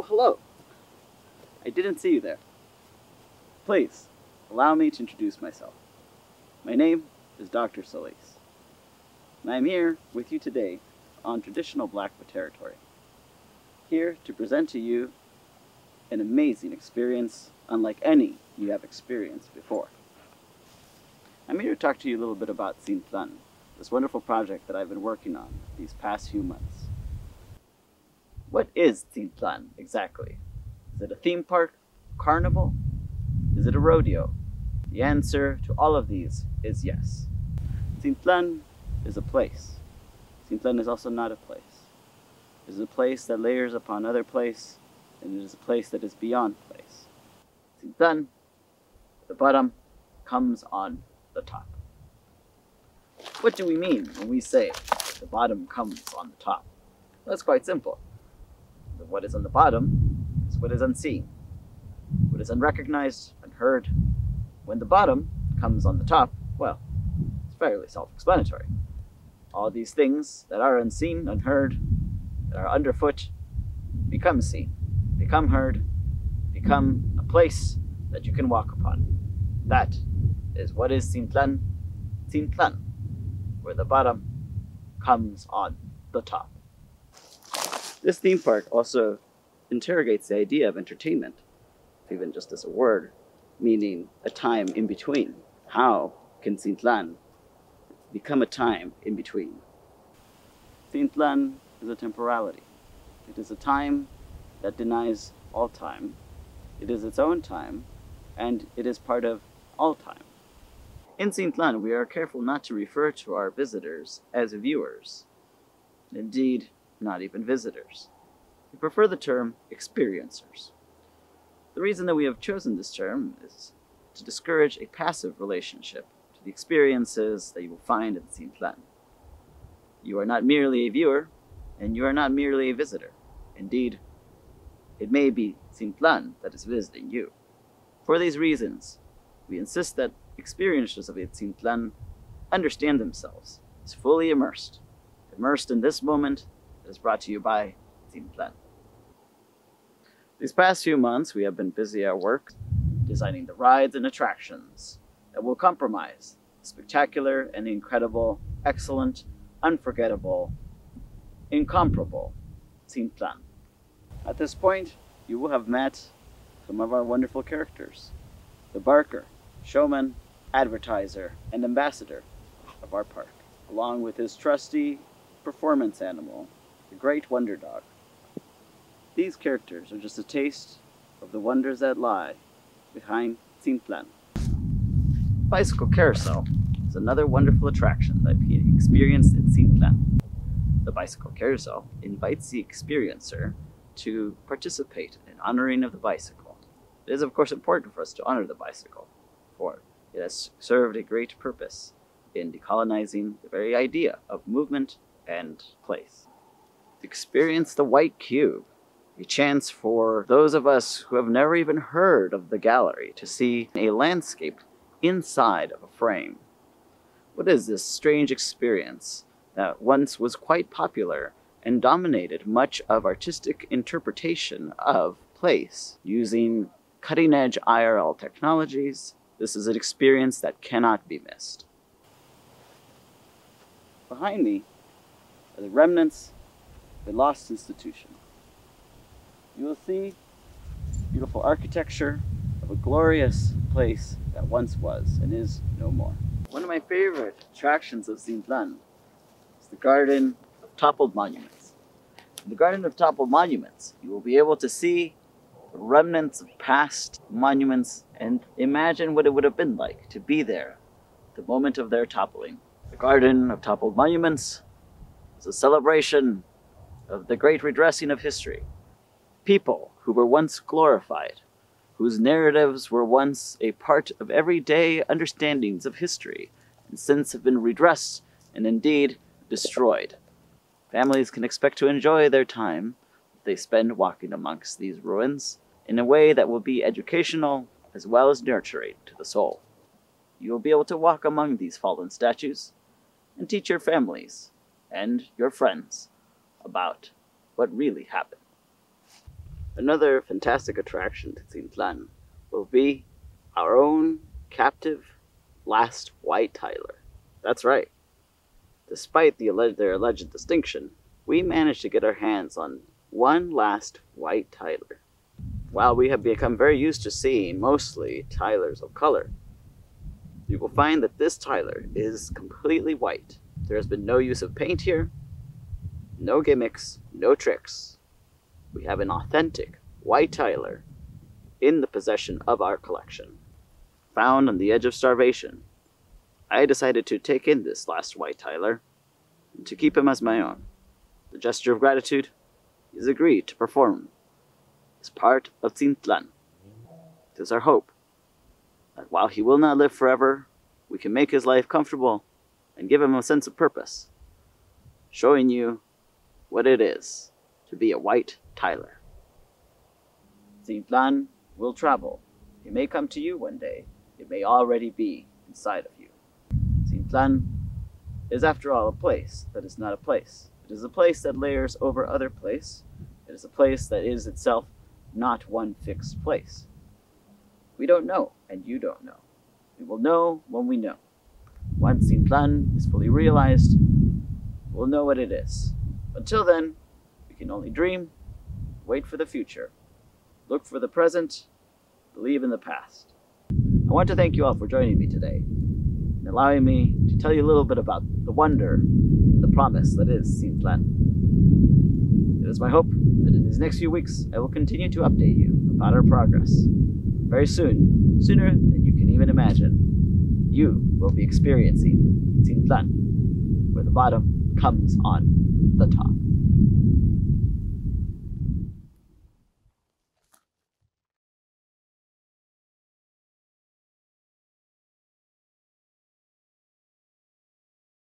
hello. I didn't see you there. Please, allow me to introduce myself. My name is Dr. Solís, and I am here with you today on traditional Blackfoot territory, here to present to you an amazing experience unlike any you have experienced before. I'm here to talk to you a little bit about Teamplan, this wonderful project that I've been working on these past few months. What is Teamplan exactly? Is it a theme park, carnival? Is it a rodeo? The answer to all of these is yes. Teamplan is a place. Teamplan is also not a place. It is a place that layers upon other place, and it is a place that is beyond place. Teamplan, the bottom, comes on the top. What do we mean when we say the bottom comes on the top? Well, that's quite simple. What is on the bottom is what is unseen, what is unrecognized, unheard. When the bottom comes on the top, well, it's fairly self-explanatory. All these things that are unseen, unheard, that are underfoot, become seen, become heard, become a place that you can walk upon. That is what is Teamplan, Teamplan, where the bottom comes on the top. This theme park also interrogates the idea of entertainment, even just as a word, meaning a time in between. How can Teamplan become a time in between? Teamplan is a temporality. It is a time that denies all time. It is its own time, and it is part of all time. In Teamplan, we are careful not to refer to our visitors as viewers. Indeed, not even visitors. We prefer the term experiencers. The reason that we have chosen this term is to discourage a passive relationship to the experiences that you will find in Teamplan. You are not merely a viewer, and you are not merely a visitor. Indeed, it may be Teamplan that is visiting you. For these reasons, we insist that experiencers of Teamplan understand themselves as fully immersed in this moment that is brought to you by Teamplan. These past few months, we have been busy at work designing the rides and attractions that will comprise the spectacular and incredible, excellent, unforgettable, incomparable Teamplan. At this point, you will have met some of our wonderful characters: the barker, showman, advertiser, and ambassador of our park, along with his trusty performance animal, the great wonder dog. These characters are just a taste of the wonders that lie behind Teamplan. Bicycle carousel is another wonderful attraction that can be experienced in Teamplan. The bicycle carousel invites the experiencer to participate in honoring of the bicycle. It is of course important for us to honor the bicycle, for it has served a great purpose in decolonizing the very idea of movement and place. To experience the white cube, a chance for those of us who have never even heard of the gallery to see a landscape inside of a frame. What is this strange experience that once was quite popular and dominated much of artistic interpretation of place using cutting-edge IRL technologies? This is an experience that cannot be missed. Behind me are the remnants of a lost institution. You will see beautiful architecture of a glorious place that once was and is no more. One of my favorite attractions of Teamplan is the Garden of Toppled Monuments. In the Garden of Toppled Monuments, you will be able to see the remnants of past monuments and imagine what it would have been like to be there at the moment of their toppling. The Garden of Toppled Monuments is a celebration of the great redressing of history. People who were once glorified, whose narratives were once a part of everyday understandings of history, and since have been redressed and indeed destroyed. Families can expect to enjoy their time that they spend walking amongst these ruins in a way that will be educational as well as nurturing to the soul. You will be able to walk among these fallen statues and teach your families and your friends about what really happened. Another fantastic attraction to Teamplan will be our own captive last white Tyler. That's right. Despite their alleged distinction, we managed to get our hands on one last white Tyler. While we have become very used to seeing mostly Tylers of color, you will find that this Tyler is completely white. There has been no use of paint here, no gimmicks, no tricks. We have an authentic white Tyler in the possession of our collection. Found on the edge of starvation, I decided to take in this last white Tyler and to keep him as my own. The gesture of gratitude is agreed to perform as part of tzintlán. It is our hope that while he will not live forever, we can make his life comfortable and give him a sense of purpose, showing you what it is to be a white Tyler. Teamplan will travel. It may come to you one day. It may already be inside of you. Teamplan is, after all, a place that is not a place. It is a place that layers over other place. It is a place that is itself not one fixed place. We don't know, and you don't know. We will know when we know. Once Teamplan is fully realized, we'll know what it is. Until then, we can only dream, wait for the future, look for the present, believe in the past. I want to thank you all for joining me today and allowing me to tell you a little bit about the wonder and the promise that is Teamplan. It is my hope that in these next few weeks I will continue to update you about our progress. Very soon, sooner than you can even imagine, you will be experiencing Teamplan, where the bottom comes on the top.